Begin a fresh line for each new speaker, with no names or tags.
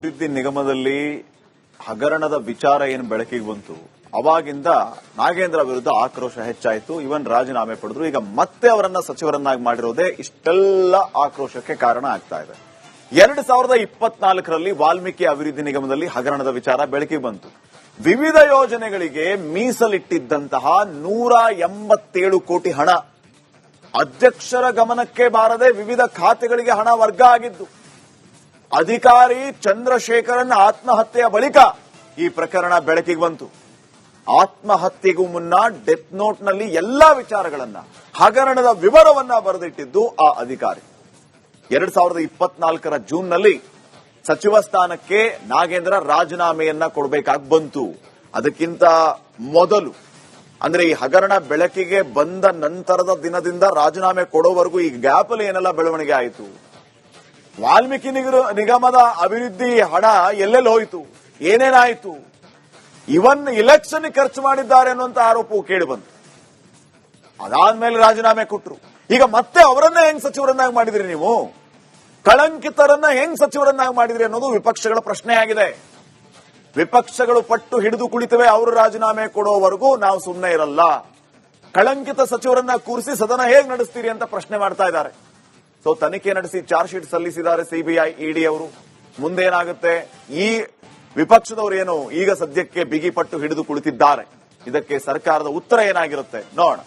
ಅಭಿವೃದ್ಧಿ ನಿಗಮದಲ್ಲಿ ಹಗರಣದ ವಿಚಾರ ಏನು ಬೆಳಕಿಗೆ ಬಂತು, ಅವಾಗಿಂದ ನಾಗೇಂದ್ರ ವಿರುದ್ಧ ಆಕ್ರೋಶ ಹೆಚ್ಚಾಯಿತು. ಇವನ್ ರಾಜೀನಾಮೆ ಪಡೆದ್ರು. ಈಗ ಮತ್ತೆ ಅವರನ್ನ ಸಚಿವರನ್ನಾಗಿ ಮಾಡಿರೋದೇ ಇಷ್ಟೆಲ್ಲ ಆಕ್ರೋಶಕ್ಕೆ ಕಾರಣ ಆಗ್ತಾ ಇದೆ. 2024ರಲ್ಲಿ ವಾಲ್ಮೀಕಿ ಅಭಿವೃದ್ಧಿ ನಿಗಮದಲ್ಲಿ ಹಗರಣದ ವಿಚಾರ ಬೆಳಕಿಗೆ ಬಂತು. ವಿವಿಧ ಯೋಜನೆಗಳಿಗೆ ಮೀಸಲಿಟ್ಟಿದ್ದಂತಹ 187 ಕೋಟಿ ಹಣ ಅಧ್ಯಕ್ಷರ ಗಮನಕ್ಕೆ ಬಾರದೆ ವಿವಿಧ ಖಾತೆಗಳಿಗೆ ಹಣ ವರ್ಗ ಆಗಿದ್ದು, ಅಧಿಕಾರಿ ಚಂದ್ರಶೇಖರನ್ ಆತ್ಮಹತ್ಯೆಯ ಬಳಿಕ ಈ ಪ್ರಕರಣ ಬೆಳಕಿಗೆ ಬಂತು. ಆತ್ಮಹತ್ಯೆಗೂ ಮುನ್ನ ಡೆತ್ ನೋಟ್ನಲ್ಲಿ ಎಲ್ಲಾ ವಿಚಾರಗಳನ್ನ, ಹಗರಣದ ವಿವರವನ್ನ ಬರೆದಿಟ್ಟಿದ್ದು ಆ ಅಧಿಕಾರಿ. 2024ರ ಜೂನ್ನಲ್ಲಿ ಸಚಿವ ಸ್ಥಾನಕ್ಕೆ ನಾಗೇಂದ್ರ ರಾಜೀನಾಮೆಯನ್ನ ಕೊಡಬೇಕಾಗಿ ಬಂತು. ಅದಕ್ಕಿಂತ ಮೊದಲು ಅಂದ್ರೆ ಈ ಹಗರಣ ಬೆಳಕಿಗೆ ಬಂದ ನಂತರದ ದಿನದಿಂದ ರಾಜೀನಾಮೆ ಕೊಡೋವರೆಗೂ ಈ ಗ್ಯಾಪ್ ಅಲ್ಲಿ ಏನೆಲ್ಲ ಬೆಳವಣಿಗೆ ಆಯಿತು, ವಾಲ್ಮೀಕಿ ನಿಗಮದ ಅಭಿವೃದ್ಧಿ ಹಣ ಎಲ್ಲೆಲ್ಲಿ ಹೋಯಿತು, ಏನೇನಾಯಿತು, ಇವನ್ ಇಲೆಕ್ಷನ್ ಖರ್ಚು ಮಾಡಿದ್ದಾರೆ ಅನ್ನುವಂತ ಆರೋಪವು ಕೇಳಿ ಬಂತು. ಅದಾದ್ಮೇಲೆ ರಾಜೀನಾಮೆ ಕೊಟ್ಟರು. ಈಗ ಮತ್ತೆ ಅವರನ್ನ ಹೆಂಗ್ ಸಚಿವರನ್ನಾಗಿ ಮಾಡಿದ್ರಿ ನೀವು, ಕಳಂಕಿತರನ್ನ ಹೆಂಗ್ ಸಚಿವರನ್ನಾಗಿ ಮಾಡಿದ್ರಿ ಅನ್ನೋದು ವಿಪಕ್ಷಗಳ ಪ್ರಶ್ನೆ ಆಗಿದೆ. ವಿಪಕ್ಷಗಳು ಪಟ್ಟು ಹಿಡಿದು ಕುಳಿತವೆ, ಅವರು ರಾಜೀನಾಮೆ ಕೊಡೋವರೆಗೂ ನಾವು ಸುಮ್ಮನೆ ಇರಲ್ಲ, ಕಳಂಕಿತ ಸಚಿವರನ್ನ ಕೂರಿಸಿ ಸದನ ಹೇಗ್ ನಡೆಸ್ತೀರಿ ಅಂತ ಪ್ರಶ್ನೆ ಮಾಡ್ತಾ ಇದ್ದಾರೆ. ಸೊ ತನಿಖೆ ನಡೆಸಿ ಚಾರ್ಜ್ ಶೀಟ್ ಸಲ್ಲಿಸಿದ್ದಾರೆ ಸಿಬಿಐ, ಇಡಿ ಅವರು. ಮುಂದೇನಾಗುತ್ತೆ, ಈ ವಿಪಕ್ಷದವರು ಏನು ಈಗ ಸದ್ಯಕ್ಕೆ ಬಿಗಿಪಟ್ಟು ಹಿಡಿದು ಕುಳಿತಿದ್ದಾರೆ, ಇದಕ್ಕೆ ಸರ್ಕಾರದ ಉತ್ತರ ಏನಾಗಿರುತ್ತೆ ನೋಡೋಣ.